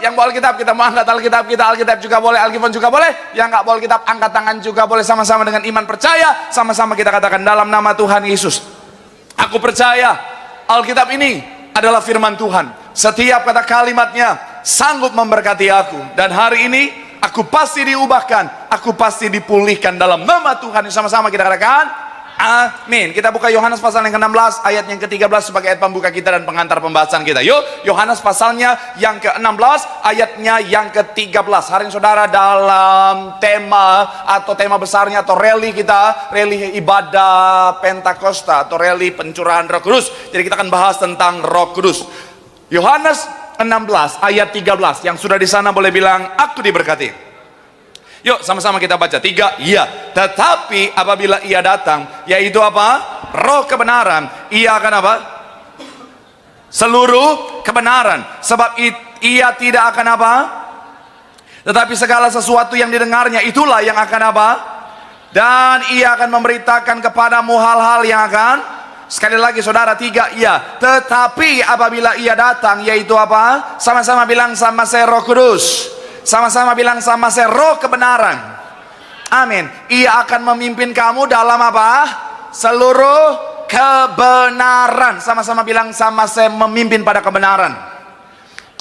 yang bawa Alkitab kita mau angkat Alkitab kita, Alkitab juga boleh, Alkitab juga boleh. Yang nggak bawa Alkitab angkat tangan juga boleh. Sama-sama dengan iman percaya, sama-sama kita katakan dalam nama Tuhan Yesus, aku percaya Alkitab ini adalah firman Tuhan. Setiap kata kalimatnya sanggup memberkati aku. Dan hari ini aku pasti diubahkan, aku pasti dipulihkan dalam nama Tuhan. Sama-sama kita katakan amin. Kita buka Yohanes pasal yang ke-16 ayat yang ke-13 sebagai ayat pembuka kita dan pengantar pembahasan kita. Yuk, Yohanes pasalnya yang ke-16 ayatnya yang ke-13. Hari ini saudara dalam tema atau tema besarnya atau rally kita, rally ibadah Pentakosta atau rally pencurahan Roh Kudus. Jadi kita akan bahas tentang Roh Kudus. Yohanes 16 ayat 13. Yang sudah di sana boleh bilang aku diberkati. Yuk sama-sama kita baca. 3, iya. Tetapi apabila ia datang, yaitu apa? Roh kebenaran, ia akan apa? Seluruh kebenaran. Sebab ia tidak akan apa? Tetapi segala sesuatu yang didengarnya itulah yang akan apa? Dan ia akan memberitakan kepadamu hal-hal yang akan. Sekali lagi saudara, 3, iya. Tetapi apabila ia datang, yaitu apa? Sama-sama bilang sama saya Roh Kudus. Sama-sama bilang sama saya Roh kebenaran. Amin. Ia akan memimpin kamu dalam apa? Seluruh kebenaran. Sama-sama bilang sama saya memimpin pada kebenaran.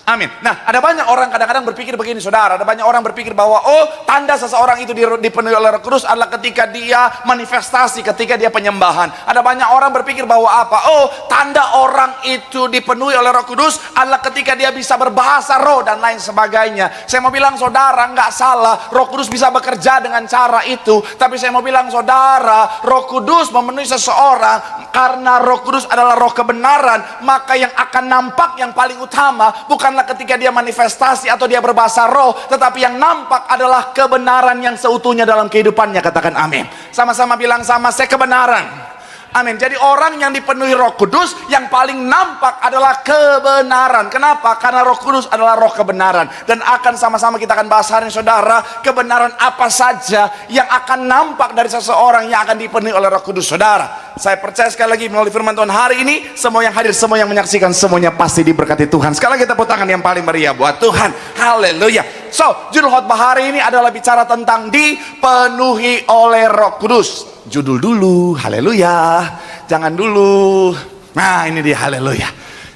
Amin. Nah, ada banyak orang kadang-kadang berpikir begini saudara. Ada banyak orang berpikir bahwa tanda seseorang itu dipenuhi oleh Roh Kudus adalah ketika dia manifestasi, ketika dia penyembahan. Ada banyak orang berpikir bahwa apa? Tanda orang itu dipenuhi oleh Roh Kudus adalah ketika dia bisa berbahasa roh dan lain sebagainya. Saya mau bilang saudara, nggak salah. Roh Kudus bisa bekerja dengan cara itu. Tapi saya mau bilang saudara, Roh Kudus memenuhi seseorang karena Roh Kudus adalah Roh kebenaran. Maka yang akan nampak yang paling utama bukan ketika dia manifestasi atau dia berbahasa roh, tetapi yang nampak adalah kebenaran yang seutuhnya dalam kehidupannya. Katakan amin. Sama-sama bilang sama saya kebenaran. Amin. Jadi orang yang dipenuhi Roh Kudus yang paling nampak adalah kebenaran. Kenapa? Karena Roh Kudus adalah Roh kebenaran. Dan akan sama-sama kita akan bahas hari ini saudara, kebenaran apa saja yang akan nampak dari seseorang yang akan dipenuhi oleh Roh Kudus. Saudara, saya percaya sekali lagi melalui firman Tuhan hari ini, semua yang hadir, semua yang menyaksikan, semuanya pasti diberkati Tuhan. Sekali lagi tepuk tangan yang paling meriah buat Tuhan. Haleluya. So, judul khotbah hari ini adalah bicara tentang dipenuhi oleh Roh Kudus. Judul dulu, haleluya. Jangan dulu. Nah, ini dia, haleluya.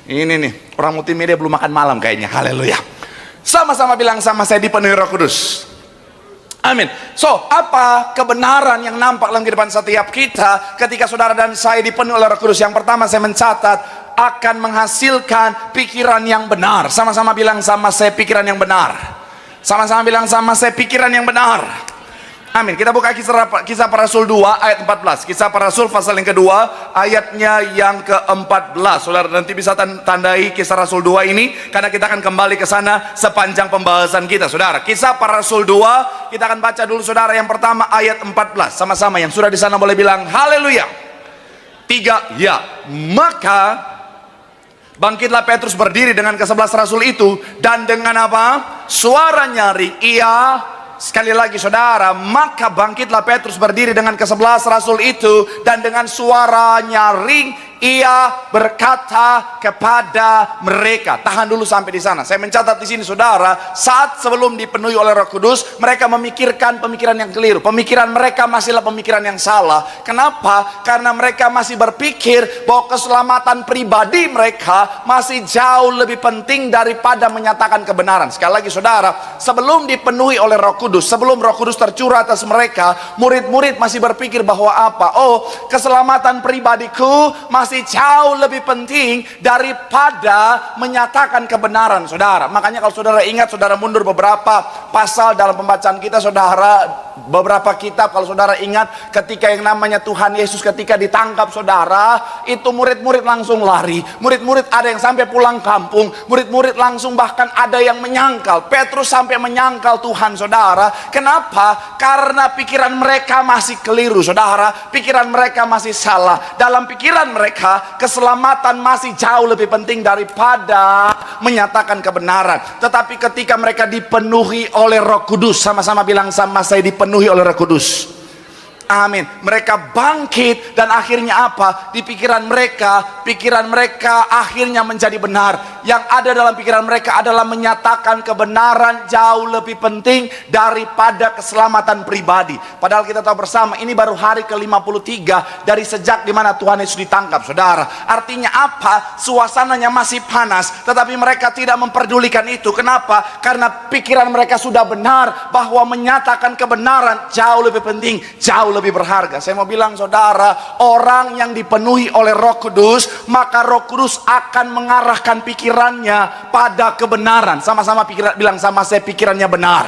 Ini nih, orang multimedia belum makan malam kayaknya, haleluya. Sama-sama bilang sama saya dipenuhi Roh Kudus. Amin. So, apa kebenaran yang nampak dalam kehidupan setiap kita ketika saudara dan saya dipenuhi oleh Roh Kudus? Yang pertama saya mencatat akan menghasilkan pikiran yang benar. Sama-sama bilang sama saya pikiran yang benar. Sama-sama bilang sama saya pikiran yang benar. Amin. Kita buka kisah para Rasul 2 ayat 14. Kisah para Rasul pasal yang kedua ayatnya yang ke-14. Saudara nanti bisa tandai kisah Rasul 2 ini karena kita akan kembali ke sana sepanjang pembahasan kita. Saudara, kisah para Rasul 2 kita akan baca dulu saudara yang pertama ayat 14. Sama-sama yang sudah di sana boleh bilang haleluya. 3, ya. Maka bangkitlah Petrus berdiri dengan ke-11 Rasul itu dan dengan apa? Suara nyaring ia. Sekali lagi saudara, maka bangkitlah Petrus berdiri dengan ke-11 Rasul itu dan dengan suara nyaring ia berkata kepada mereka. Tahan dulu sampai di sana. Saya mencatat di sini saudara, saat sebelum dipenuhi oleh Roh Kudus, mereka memikirkan pemikiran yang keliru. Pemikiran mereka masihlah pemikiran yang salah. Kenapa? Karena mereka masih berpikir bahwa keselamatan pribadi mereka masih jauh lebih penting daripada menyatakan kebenaran. Sekali lagi saudara, sebelum dipenuhi oleh Roh Kudus, sebelum Roh Kudus tercurah atas mereka, murid-murid masih berpikir bahwa apa? Keselamatan pribadiku masih jauh lebih penting daripada menyatakan kebenaran, saudara. Makanya kalau saudara ingat, saudara mundur beberapa pasal dalam pembacaan kita, saudara, beberapa kitab, kalau saudara ingat ketika yang namanya Tuhan Yesus ketika ditangkap, saudara, itu murid-murid langsung lari. Murid-murid ada yang sampai pulang kampung. Murid-murid langsung bahkan ada yang menyangkal. Petrus sampai menyangkal Tuhan, saudara. Kenapa? Karena pikiran mereka masih keliru, saudara. Pikiran mereka masih salah. Dalam pikiran mereka, keselamatan masih jauh lebih penting daripada menyatakan kebenaran. Tetapi ketika mereka dipenuhi oleh Roh Kudus, sama-sama bilang sama saya dipenuhi oleh Roh Kudus. Amin. Mereka bangkit dan akhirnya apa? Di pikiran mereka akhirnya menjadi benar. yang ada dalam pikiran mereka adalah menyatakan kebenaran jauh lebih penting daripada keselamatan pribadi. Padahal kita tahu bersama ini baru hari ke-53 dari sejak dimana Tuhan Yesus ditangkap, saudara. Artinya apa? Suasananya masih panas, tetapi mereka tidak memperdulikan itu. Kenapa? Karena pikiran mereka sudah benar bahwa menyatakan kebenaran jauh lebih penting, jauh lebih berharga. Saya mau bilang saudara, orang yang dipenuhi oleh Roh Kudus, maka Roh Kudus akan mengarahkan pikirannya pada kebenaran. Sama-sama bilang sama saya, pikirannya benar.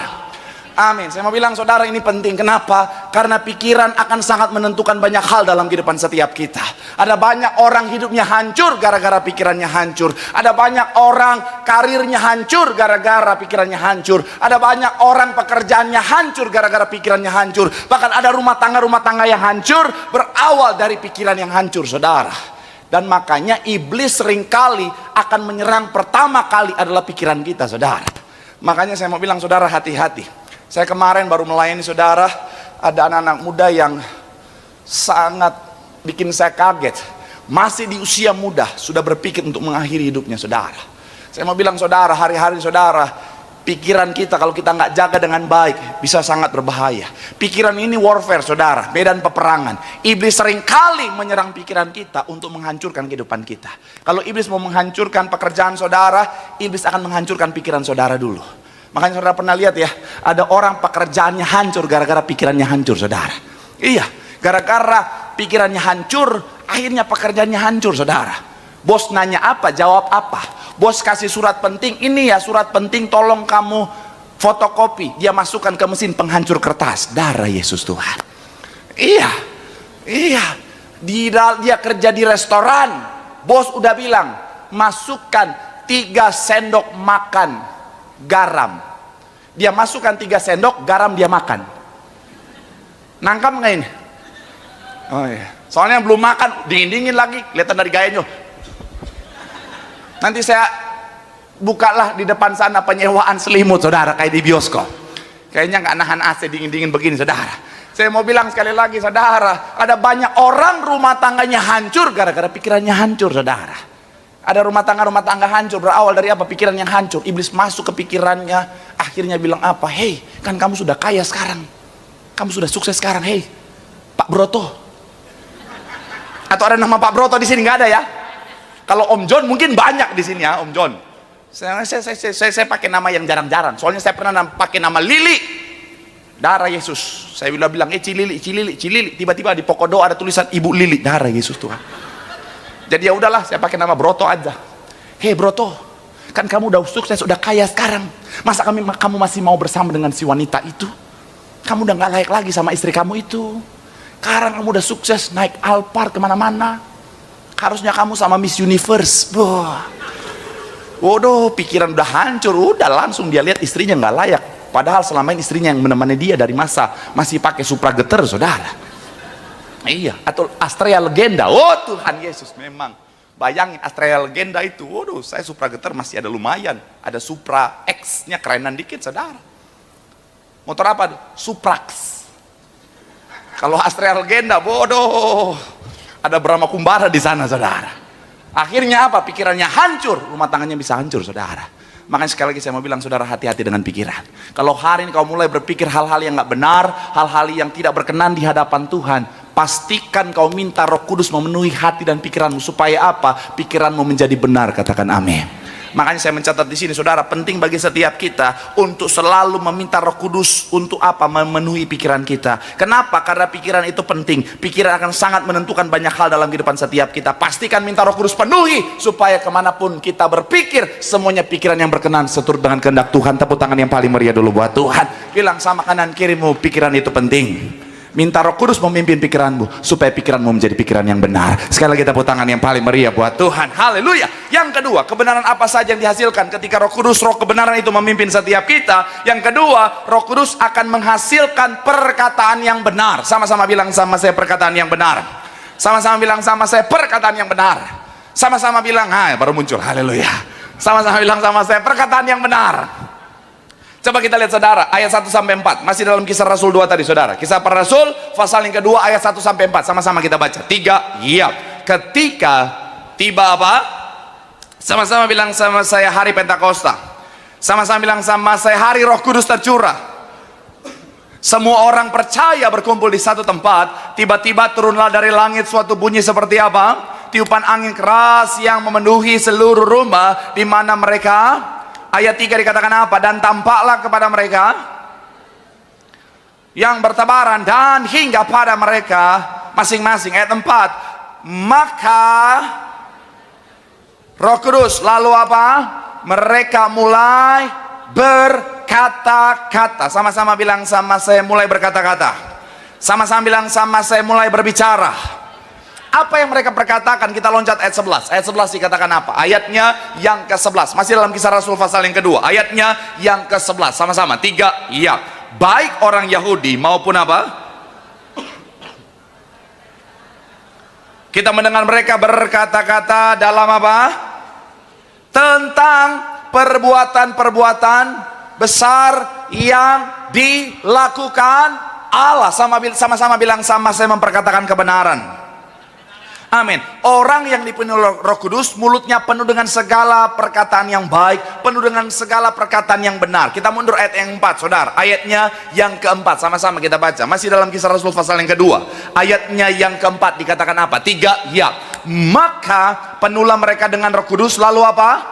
Amin. Saya mau bilang saudara, ini penting. Kenapa? Karena pikiran akan sangat menentukan banyak hal dalam kehidupan setiap kita. Ada banyak orang hidupnya hancur gara-gara pikirannya hancur. Ada banyak orang karirnya hancur gara-gara pikirannya hancur. Ada banyak orang pekerjaannya hancur gara-gara pikirannya hancur. Bahkan ada rumah tangga yang hancur berawal dari pikiran yang hancur, saudara. Dan makanya iblis seringkali akan menyerang pertama kali adalah pikiran kita, saudara. Makanya saya mau bilang saudara, hati-hati. Saya kemarin baru melayani saudara, ada anak-anak muda yang sangat bikin saya kaget. Masih di usia muda, sudah berpikir untuk mengakhiri hidupnya, saudara. Saya mau bilang saudara, hari-hari saudara, pikiran kita kalau kita nggak jaga dengan baik, bisa sangat berbahaya. Pikiran ini warfare, saudara, medan peperangan. Iblis seringkali menyerang pikiran kita untuk menghancurkan kehidupan kita. Kalau iblis mau menghancurkan pekerjaan saudara, iblis akan menghancurkan pikiran saudara dulu. Makanya saudara pernah lihat ya, ada orang pekerjaannya hancur gara-gara pikirannya hancur, saudara. Iya, gara-gara pikirannya hancur, akhirnya pekerjaannya hancur, saudara. Bos nanya apa, jawab apa. Bos kasih surat penting, ini ya surat penting, tolong kamu fotokopi. Dia masukkan ke mesin penghancur kertas. Darah Yesus Tuhan. Iya. Dia kerja di restoran. Bos udah bilang, masukkan 3 sendok makan garam. Dia masukkan 3 sendok garam, dia makan. Nangkap nggak ini? Oh iya. Soalnya belum makan, dingin-dingin lagi, kelihatan dari gayanya. Nanti saya bukalah di depan sana penyewaan selimut, saudara, kayak di bioskop. Kayaknya nggak nahan AC dingin-dingin begini, saudara. Saya mau bilang sekali lagi, saudara, ada banyak orang rumah tangganya hancur gara-gara pikirannya hancur, saudara. Ada rumah tangga hancur berawal dari apa? Pikiran yang hancur. Iblis masuk ke pikirannya, akhirnya bilang apa? Hei, kan kamu sudah kaya sekarang, kamu sudah sukses sekarang. Hei, Pak Broto. Atau ada nama Pak Broto di sini? Nggak ada ya? Kalau Om John mungkin banyak di sini ya, Om John. Saya pakai nama yang jarang-jarang. Soalnya saya pernah pakai nama Lili. Darah Yesus. Saya bilang, Cilili. Tiba-tiba di pokok doa ada tulisan Ibu Lili. Darah Yesus Tuhan. Jadi ya udahlah, saya pakai nama Broto aja. Hei Broto, kan kamu udah sukses, udah kaya sekarang. Masa kamu masih mau bersama dengan si wanita itu? Kamu udah gak layak lagi sama istri kamu itu. Sekarang kamu udah sukses, naik Alphard kemana-mana. Harusnya kamu sama Miss Universe. Waduh, pikiran udah hancur. Udah langsung dia lihat istrinya gak layak. Padahal selama ini istrinya yang menemani dia dari masa masih pakai Supra Getter, saudara. Iya, atau Astrea Legenda. Oh Tuhan Yesus, memang bayangin Astrea Legenda itu. Waduh, saya Supra Getter masih ada lumayan. Ada Supra X-nya kerenan dikit, saudara. Motor apa? Suprax. Kalau Astrea Legenda, bodoh. Ada Brahma Kumbara di sana, saudara. Akhirnya apa? Pikirannya hancur, rumah tangganya bisa hancur, saudara. Makanya sekali lagi saya mau bilang, saudara, hati-hati dengan pikiran. Kalau hari ini kau mulai berpikir hal-hal yang gak benar, hal-hal yang tidak berkenan di hadapan Tuhan, pastikan kau minta Roh Kudus memenuhi hati dan pikiranmu. Supaya apa? Pikiranmu menjadi benar, katakan amin. Makanya saya mencatat di sini, saudara, penting bagi setiap kita untuk selalu meminta Roh Kudus untuk apa? Memenuhi pikiran kita. Kenapa? Karena pikiran itu penting. Pikiran akan sangat menentukan banyak hal dalam kehidupan setiap kita. Pastikan minta Roh Kudus penuhi supaya kemanapun kita berpikir, semuanya pikiran yang berkenan seturut dengan kehendak Tuhan. Tepuk tangan yang paling meriah dulu buat Tuhan. Bilang sama kanan kirimu, pikiran itu penting. Minta Roh Kudus memimpin pikiranmu supaya pikiranmu menjadi pikiran yang benar. Sekali lagi tepuk tangan yang paling meriah buat Tuhan. Haleluya. Yang kedua, kebenaran apa saja yang dihasilkan ketika Roh Kudus, Roh kebenaran itu memimpin setiap kita. Yang kedua, Roh Kudus akan menghasilkan perkataan yang benar. Sama-sama bilang sama saya, perkataan yang benar. Sama-sama bilang sama saya, perkataan yang benar. Sama-sama bilang, baru muncul. Haleluya. Sama-sama bilang sama saya, perkataan yang benar. Coba kita lihat, saudara, ayat 1-4. Masih dalam Kisah Rasul 2 tadi, saudara. Kisah Para Rasul pasal yang kedua ayat 1-4. Sama-sama kita baca. 3. Iya. Ketika tiba apa? Sama-sama bilang sama saya hari Pentakosta. Sama-sama bilang sama saya hari Roh Kudus tercurah. Semua orang percaya berkumpul di satu tempat. Tiba-tiba turunlah dari langit suatu bunyi seperti apa? Tiupan angin keras yang memenuhi seluruh rumah di mana mereka. Ayat 3 dikatakan apa? Dan tampaklah kepada mereka yang bertebaran dan hingga pada mereka masing-masing. Ayat 4. Maka Roh Kudus lalu apa? Mereka mulai berkata-kata. Sama-sama bilang sama saya mulai berkata-kata. Sama-sama bilang sama saya mulai berbicara. Apa yang mereka perkatakan? Kita loncat ayat 11. Ayat 11 dikatakan apa? Ayatnya yang ke-11. Masih dalam Kisah Rasul pasal yang kedua. Ayatnya yang ke-11. Sama-sama. 3. Iya. Baik orang Yahudi maupun apa? Kita mendengar mereka berkata-kata dalam apa? Tentang perbuatan-perbuatan besar yang dilakukan Allah. Sama-sama bilang sama saya memperkatakan kebenaran. Amin. Orang yang dipenuhi Roh Kudus, mulutnya penuh dengan segala perkataan yang baik, penuh dengan segala perkataan yang benar. Kita mundur ayat yang 4, saudara. Ayatnya yang keempat, sama-sama kita baca. Masih dalam Kisah Rasul pasal yang kedua. Ayatnya yang keempat dikatakan apa? 3, ya. Maka penuhlah mereka dengan Roh Kudus, lalu apa?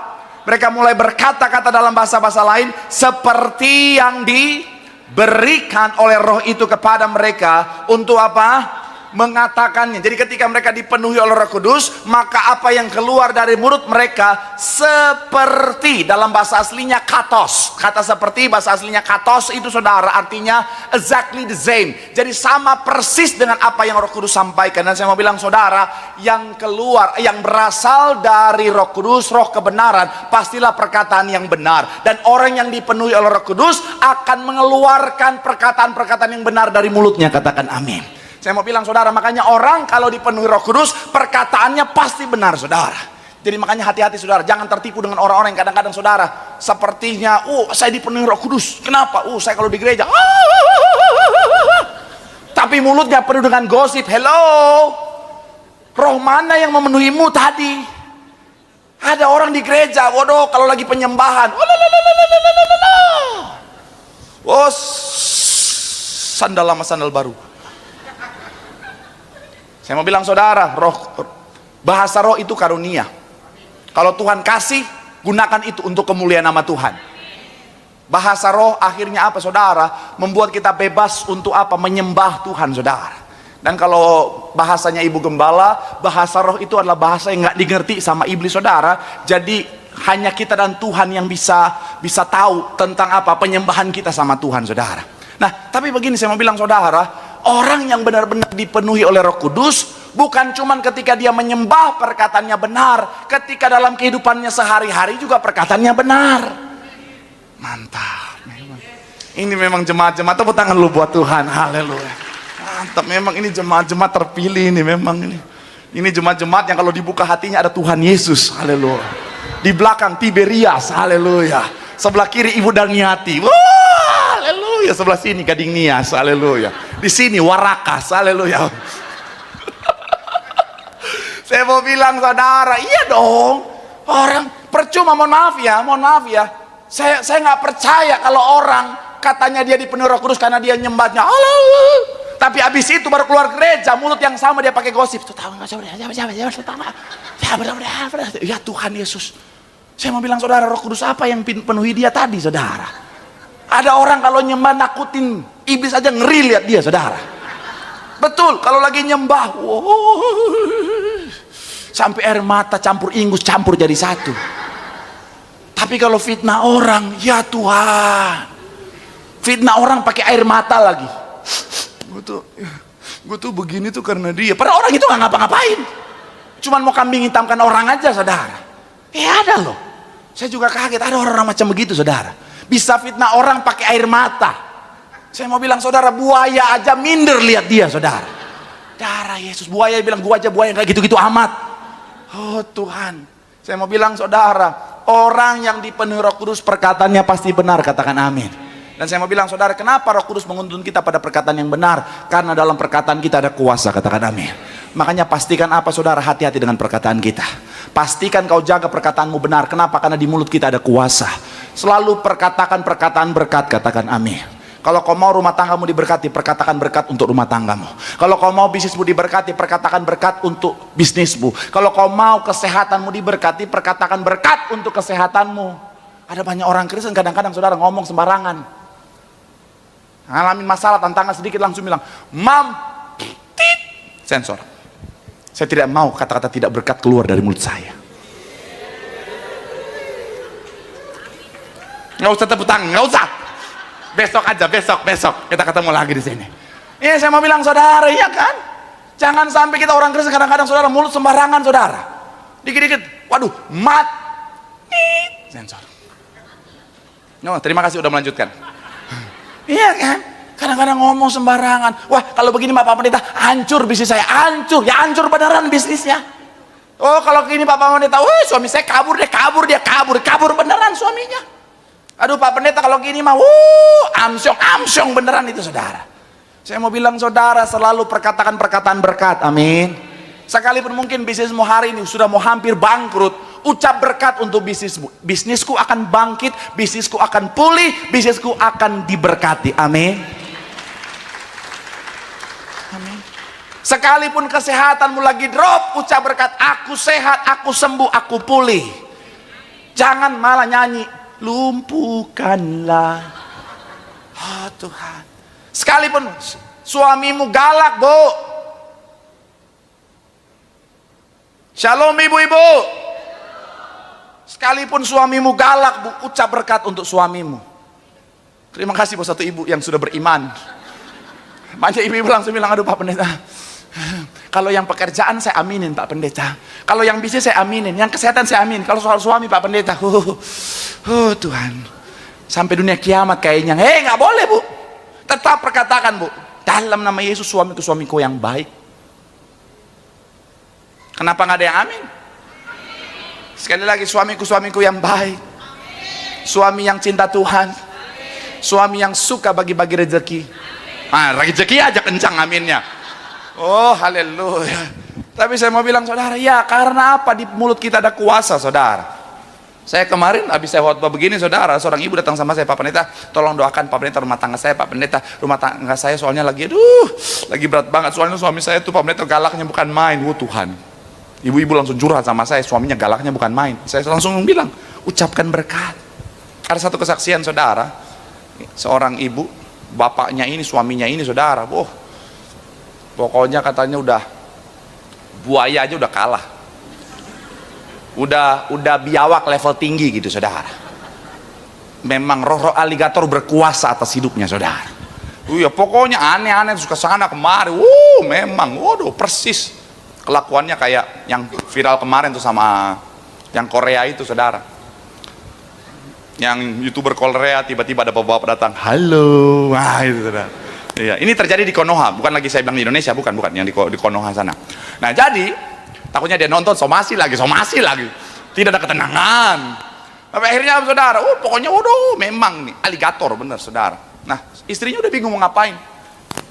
Mereka mulai berkata-kata dalam bahasa-bahasa lain, seperti yang diberikan oleh Roh itu kepada mereka. Untuk apa? Mengatakannya. Jadi ketika mereka dipenuhi oleh Roh Kudus, maka apa yang keluar dari mulut mereka seperti, dalam bahasa aslinya katos. Kata seperti bahasa aslinya katos itu, saudara, artinya exactly the same. Jadi sama persis dengan apa yang Roh Kudus sampaikan. Dan saya mau bilang, saudara, yang keluar, yang berasal dari Roh Kudus, Roh kebenaran, pastilah perkataan yang benar. Dan orang yang dipenuhi oleh Roh Kudus akan mengeluarkan perkataan-perkataan yang benar dari mulutnya. Katakan amin. Saya mau bilang, saudara, makanya orang kalau dipenuhi Roh Kudus, perkataannya pasti benar, saudara. Jadi makanya hati-hati, saudara, jangan tertipu dengan orang-orang yang kadang-kadang, saudara, sepertinya, saya dipenuhi Roh Kudus. Kenapa? Saya kalau di gereja, tapi mulutnya penuh dengan gosip. Hello, roh mana yang memenuhimu tadi? Ada orang di gereja, waduh, kalau lagi penyembahan, sandal lama sandal baru. Saya mau bilang, saudara, bahasa roh itu karunia. Kalau Tuhan kasih, gunakan itu untuk kemuliaan nama Tuhan. Bahasa roh akhirnya apa, saudara? Membuat kita bebas untuk apa? Menyembah Tuhan, saudara. Dan kalau bahasanya Ibu Gembala, bahasa roh itu adalah bahasa yang nggak dimengerti sama iblis, saudara. Jadi hanya kita dan Tuhan yang bisa tahu tentang apa penyembahan kita sama Tuhan, saudara. Nah, tapi begini saya mau bilang, saudara, orang yang benar-benar dipenuhi oleh Roh Kudus bukan cuman ketika dia menyembah perkataannya benar, ketika dalam kehidupannya sehari-hari juga perkataannya benar. Mantap memang. Ini memang jemaat-jemaat, tepuk tangan lu buat Tuhan. Haleluya. Mantap memang, ini jemaat-jemaat terpilih ini memang ini. Ini jemaat-jemaat yang kalau dibuka hatinya ada Tuhan Yesus. Haleluya. Di belakang Tiberias. Haleluya. Sebelah kiri Ibu Darniati. Haleluya. Sebelah sini Gading Nias. Haleluya. Di sini Warakas. Haleluya. Saya mau bilang, saudara, iya dong. Orang percuma, mohon maaf ya. Saya nggak percaya kalau orang katanya dia dipenuhi Roh Kudus karena dia nyembahnya Allah. Tapi habis itu baru keluar gereja, mulut yang sama dia pakai gosip. Ya Tuhan Yesus. Saya mau bilang, saudara, Roh Kudus apa yang penuhi dia tadi, saudara? Ada orang kalau nyembah nakutin iblis aja, ngeri lihat dia, saudara. Betul, kalau lagi nyembah, sampai air mata campur ingus, campur jadi satu. Tapi kalau fitnah orang, ya Tuhan, fitnah orang pakai air mata lagi. Gue tuh begini tuh karena dia. Padahal orang itu nggak ngapa-ngapain, cuman mau kambing hitamkan orang aja, saudara. Ada loh. Saya juga kaget, ada orang-orang macam begitu, saudara. Bisa fitnah orang pakai air mata. Saya mau bilang, saudara, buaya aja minder lihat dia, saudara. Darah Yesus, buaya bilang, gua aja buaya nggak gitu-gitu amat. Oh Tuhan, saya mau bilang, saudara, orang yang dipenuhi Roh Kudus perkataannya pasti benar, katakan amin. Dan saya mau bilang, saudara, kenapa Roh Kudus menuntun kita pada perkataan yang benar? Karena dalam perkataan kita ada kuasa, katakan amin. Makanya pastikan apa, saudara, hati-hati dengan perkataan kita. Pastikan kau jaga perkataanmu benar. Kenapa? Karena di mulut kita ada kuasa. Selalu perkatakan perkataan berkat, katakan amin. Kalau kau mau rumah tanggamu diberkati, perkatakan berkat untuk rumah tanggamu. Kalau kau mau bisnismu diberkati, perkatakan berkat untuk bisnismu. Kalau kau mau kesehatanmu diberkati, perkatakan berkat untuk kesehatanmu. Ada banyak orang Kristen kadang-kadang saudara ngomong sembarangan. Ngalamin masalah, tantangan sedikit langsung bilang, mam, tit, sensor. Saya tidak mau kata-kata tidak berkat keluar dari mulut saya. Nggak usah tepuk tangan, nggak usah. Besok aja, besok kita ketemu lagi di sini. Iya, saya mau bilang saudara, iya kan? Jangan sampai kita orang Kristen kadang-kadang saudara mulut sembarangan saudara. Dikit-dikit, waduh, sensor. No, terima kasih udah melanjutkan. Iya kan? Kadang-kadang ngomong sembarangan. Wah, kalau begini Bapak Pendeta, hancur bisnis saya, hancur. Ya hancur beneran bisnisnya. Oh, kalau gini Bapak Pendeta, wah suami saya kabur beneran suaminya. Aduh Pak Pendeta kalau gini mah, amsyong beneran itu saudara. Saya mau bilang saudara, selalu perkatakan perkataan berkat, amin. Sekalipun mungkin bisnismu hari ini sudah mau hampir bangkrut, ucap berkat untuk bisnismu. Bisnisku akan bangkit, bisnisku akan pulih, bisnisku akan diberkati, amin. Amin. Sekalipun kesehatanmu lagi drop, ucap berkat, aku sehat, aku sembuh, aku pulih. Jangan malah nyanyi, lumpuhkanlah, oh Tuhan. Sekalipun suamimu galak, Bu. Shalom ibu-ibu. Sekalipun suamimu galak, Bu, ucap berkat untuk suamimu. Terima kasih buat satu ibu yang sudah beriman. Banyak ibu-ibu langsung bilang, aduh Pak Pendeta, kalau yang pekerjaan saya aminin Pak Pendeta, kalau yang bisnis saya aminin, yang kesehatan saya amin, kalau soal suami Pak Pendeta, Tuhan, sampai dunia kiamat kayaknya, nggak boleh Bu, tetap perkatakan Bu, dalam nama Yesus suamiku yang baik. Kenapa nggak ada yang amin? Sekali lagi, suamiku yang baik, suami yang cinta Tuhan, suami yang suka bagi-bagi rezeki. Rezeki aja kencang aminnya. Oh haleluya. Tapi saya mau bilang saudara, ya karena apa? Di mulut kita ada kuasa saudara. Saya kemarin habis saya khotbah begini saudara, seorang ibu datang sama saya, Pak Pendeta tolong doakan Pak Pendeta rumah tangga saya, Pak Pendeta rumah tangga saya soalnya lagi lagi berat banget, soalnya suami saya tuh Pak Pendeta galaknya bukan main. Tuhan, ibu-ibu langsung curhat sama saya, suaminya galaknya bukan main. Saya langsung bilang, ucapkan berkat. Ada satu kesaksian saudara, seorang ibu, bapaknya ini, suaminya ini saudara, pokoknya katanya udah buaya aja udah kalah, udah biawak level tinggi gitu saudara. Memang roh aligator berkuasa atas hidupnya saudara. Ya pokoknya aneh-aneh, suka sana kemari. Memang persis kelakuannya kayak yang viral kemarin tuh sama yang Korea itu saudara, yang YouTuber Korea, tiba-tiba ada bapak-bapak datang, halo, itu saudara. Iya, ini terjadi di Konoha, bukan lagi saya bilang di Indonesia, bukan yang di Konoha sana. Nah jadi takutnya dia nonton somasi lagi, tidak ada ketenangan. Tapi akhirnya saudara, pokoknya memang nih aligator bener saudara. Nah istrinya udah bingung mau ngapain,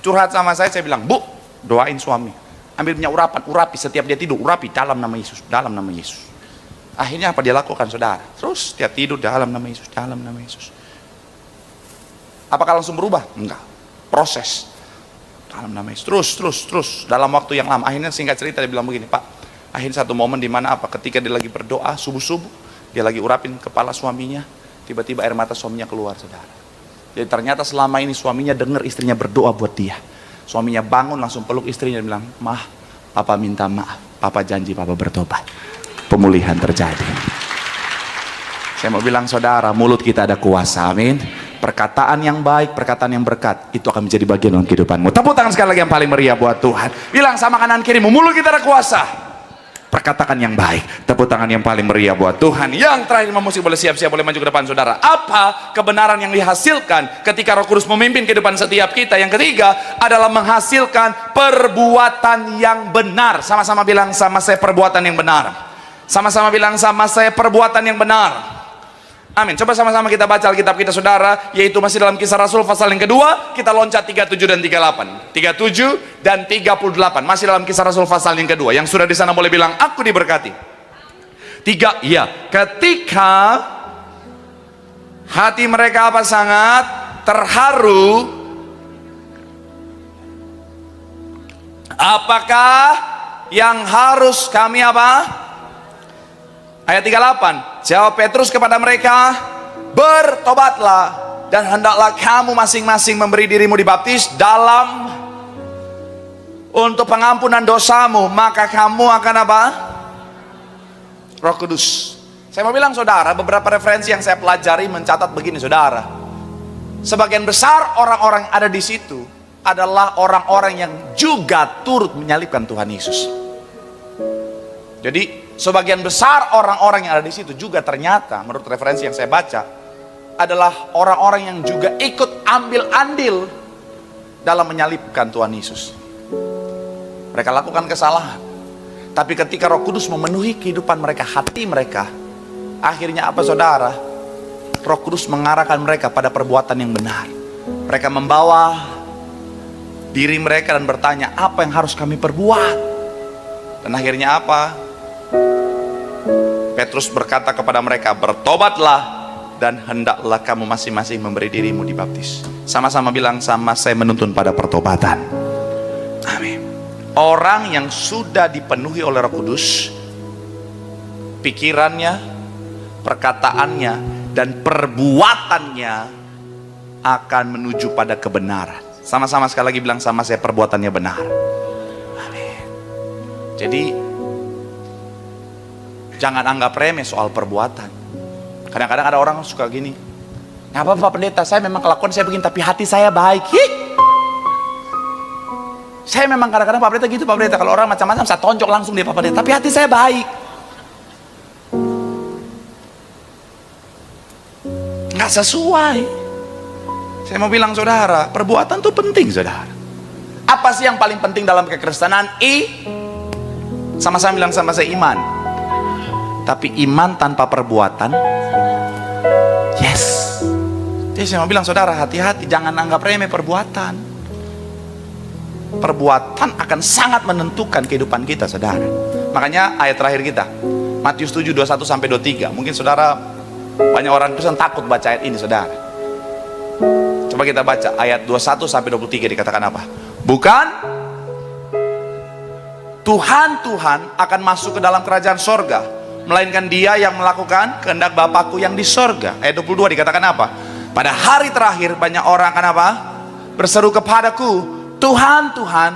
curhat sama saya bilang, Bu, doain suami, ambil minyak urapi setiap dia tidur, urapi dalam nama Yesus, dalam nama Yesus. Akhirnya apa dia lakukan saudara? Terus setiap tidur dalam nama Yesus, dalam nama Yesus. Apakah langsung berubah? Enggak, proses dalam nama Yesus, terus dalam waktu yang lama. Akhirnya singkat cerita dia bilang begini, Pak, akhirnya satu momen di mana ketika dia lagi berdoa subuh dia lagi urapin kepala suaminya, tiba-tiba air mata suaminya keluar saudara. Jadi ternyata selama ini suaminya dengar istrinya berdoa buat dia. Suaminya bangun langsung peluk istrinya dan bilang, Mah, Papa minta maaf, Papa janji Papa bertobat. Pemulihan terjadi. Saya mau bilang saudara, mulut kita ada kuasa, amin. Perkataan yang baik, perkataan yang berkat, itu akan menjadi bagian dalam kehidupanmu. Tepuk tangan sekali lagi yang paling meriah buat Tuhan. Bilang sama kanan kirimu, mulut kita ada kuasa. Perkataan yang baik, tepuk tangan yang paling meriah buat Tuhan. Yang terakhir, musik boleh siap-siap, boleh maju ke depan saudara. Apa kebenaran yang dihasilkan ketika Roh Kudus memimpin kehidupan setiap kita? Yang ketiga adalah menghasilkan perbuatan yang benar. Sama-sama bilang sama saya, perbuatan yang benar. Sama-sama bilang sama saya, perbuatan yang benar. Amin. Coba sama-sama kita baca Alkitab kita saudara, yaitu masih dalam Kisah Rasul pasal yang kedua. Kita loncat 37 dan 38. 37 dan 38 masih dalam Kisah Rasul pasal yang kedua. Yang sudah di sana boleh bilang, aku diberkati. 3, iya, ketika hati mereka apa, sangat terharu, apakah yang harus kami apa? Ayat 38, jawab Petrus kepada mereka, bertobatlah dan hendaklah kamu masing-masing memberi dirimu dibaptis dalam untuk pengampunan dosamu, maka kamu akan apa? Roh Kudus. Saya mau bilang saudara, beberapa referensi yang saya pelajari mencatat begini saudara. Sebagian besar orang-orang yang ada di situ adalah orang-orang yang juga turut menyalibkan Tuhan Yesus. Jadi sebagian besar orang-orang yang ada di situ juga ternyata menurut referensi yang saya baca adalah orang-orang yang juga ikut ambil andil dalam menyalibkan Tuhan Yesus. Mereka lakukan kesalahan. Tapi ketika Roh Kudus memenuhi kehidupan mereka, hati mereka, akhirnya apa saudara? Roh Kudus mengarahkan mereka pada perbuatan yang benar. Mereka membawa diri mereka dan bertanya, apa yang harus kami perbuat? Dan akhirnya apa? Petrus berkata kepada mereka, bertobatlah dan hendaklah kamu masing-masing memberi dirimu dibaptis. Sama-sama bilang, sama saya menuntun pada pertobatan. Amin. Orang yang sudah dipenuhi oleh Roh Kudus, pikirannya, perkataannya, dan perbuatannya akan menuju pada kebenaran. Sama-sama sekali lagi bilang, sama saya, perbuatannya benar. Amin. Jadi jangan anggap remeh soal perbuatan. Kadang-kadang ada orang suka gini, nggak apa-apa Pak Pendeta, saya memang kelakuan saya begini, tapi hati saya baik. Saya memang kadang-kadang Pak Pendeta gitu, Pak Pendeta, kalau orang macam-macam saya tonjok langsung dia Pak Pendeta, tapi hati saya baik. Nggak sesuai. Saya mau bilang saudara, perbuatan itu penting saudara. Apa sih yang paling penting dalam kekristenan? Sama-sama bilang, sama saya, iman. Tapi iman tanpa perbuatan, yes. Jadi saya mau bilang saudara, hati-hati, jangan anggap remeh perbuatan. Perbuatan akan sangat menentukan kehidupan kita saudara. Makanya ayat terakhir kita, Matius 7, 21-23. Mungkin saudara, banyak orang Kristen takut baca ayat ini saudara. Coba kita baca ayat 21-23, dikatakan apa? Bukan Tuhan akan masuk ke dalam kerajaan sorga, melainkan dia yang melakukan kehendak Bapakku yang di sorga. Ayat 22 dikatakan apa? Pada hari terakhir banyak orang akan apa? Berseru kepadaku, Tuhan, Tuhan,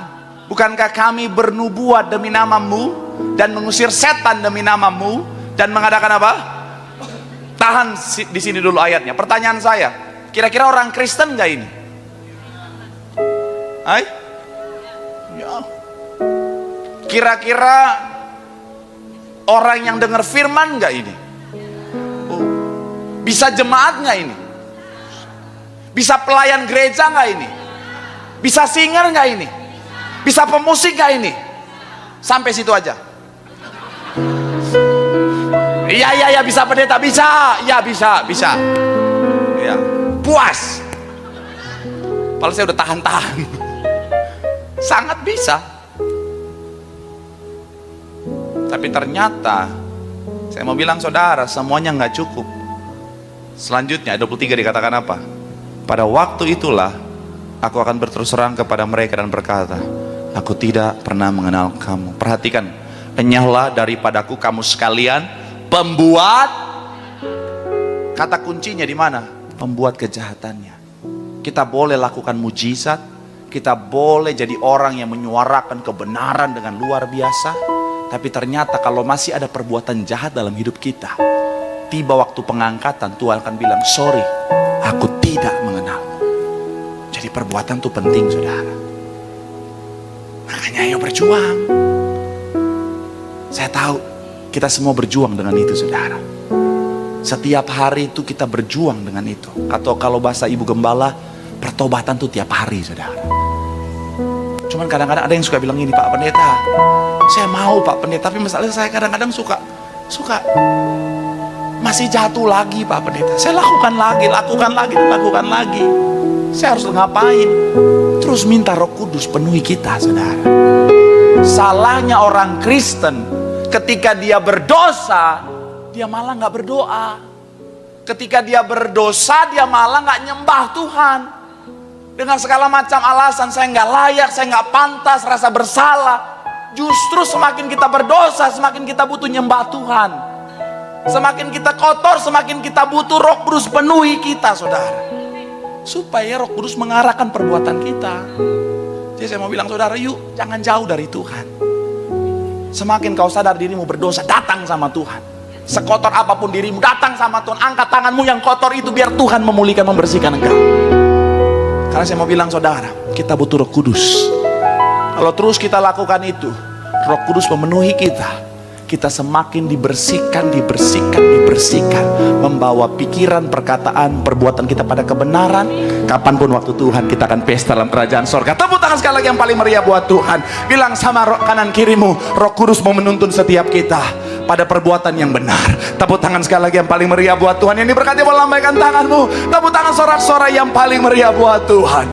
bukankah kami bernubuat demi namamu dan mengusir setan demi namamu dan mengadakan apa? Tahan di sini dulu ayatnya. Pertanyaan saya, kira-kira orang Kristen nggak ini? Hai? Ya. Kira-kira orang yang dengar firman nggak ini? Bisa jemaat nggak ini? Bisa pelayan gereja nggak ini? Bisa singer nggak ini? Bisa pemusik nggak ini? Sampai situ aja. Iya bisa pendeta, bisa. Iya bisa. Ya, puas. Kalau saya udah tahan-tahan. Sangat bisa. Tapi ternyata saya mau bilang saudara, semuanya nggak cukup. Selanjutnya 23 dikatakan apa? Pada waktu itulah aku akan berterus terang kepada mereka dan berkata, aku tidak pernah mengenal kamu. Perhatikan, enyahlah daripadaku kamu sekalian pembuat. Kata kuncinya di mana? Pembuat kejahatannya. Kita boleh lakukan mujizat, kita boleh jadi orang yang menyuarakan kebenaran dengan luar biasa, tapi ternyata kalau masih ada perbuatan jahat dalam hidup kita, tiba waktu pengangkatan Tuhan akan bilang, sorry, aku tidak mengenalmu. Jadi perbuatan itu penting saudara. Makanya ayo berjuang. Saya tahu kita semua berjuang dengan itu saudara. Setiap hari itu kita berjuang dengan itu. Atau kalau bahasa Ibu Gembala, pertobatan itu tiap hari saudara. Cuman kadang-kadang ada yang suka bilang gini, Pak Pendeta, saya mau Pak Pendeta, tapi masalahnya saya kadang-kadang suka masih jatuh lagi Pak Pendeta. Saya lakukan lagi. Saya harus ngapain? Terus minta Roh Kudus penuhi kita saudara. Salahnya orang Kristen, ketika dia berdosa, dia malah nggak berdoa. Ketika dia berdosa, dia malah nggak nyembah Tuhan. Dengan segala macam alasan, saya nggak layak, saya nggak pantas, rasa bersalah. Justru semakin kita berdosa, semakin kita butuh nyembah Tuhan. Semakin kita kotor, semakin kita butuh Roh Kudus penuhi kita, saudara. Supaya Roh Kudus mengarahkan perbuatan kita. Jadi saya mau bilang, saudara, yuk jangan jauh dari Tuhan. Semakin kau sadar dirimu berdosa, datang sama Tuhan. Sekotor apapun dirimu, datang sama Tuhan. Angkat tanganmu yang kotor itu, biar Tuhan memulihkan, membersihkan engkau. Karena saya mau bilang, saudara, kita butuh Roh Kudus. Kalau terus kita lakukan itu, Roh Kudus memenuhi kita. Kita semakin dibersihkan, membawa pikiran, perkataan, perbuatan kita pada kebenaran. Kapanpun waktu Tuhan, kita akan pesta dalam kerajaan sorga. Tepuk tangan sekali lagi yang paling meriah buat Tuhan. Bilang sama kanan kirimu, Roh Kudus mau menuntun setiap kita pada perbuatan yang benar. Tepuk tangan sekali lagi yang paling meriah buat Tuhan. Yang diberkati, boleh lambaikan tanganmu. Tepuk tangan sorak-sorai yang paling meriah buat Tuhan.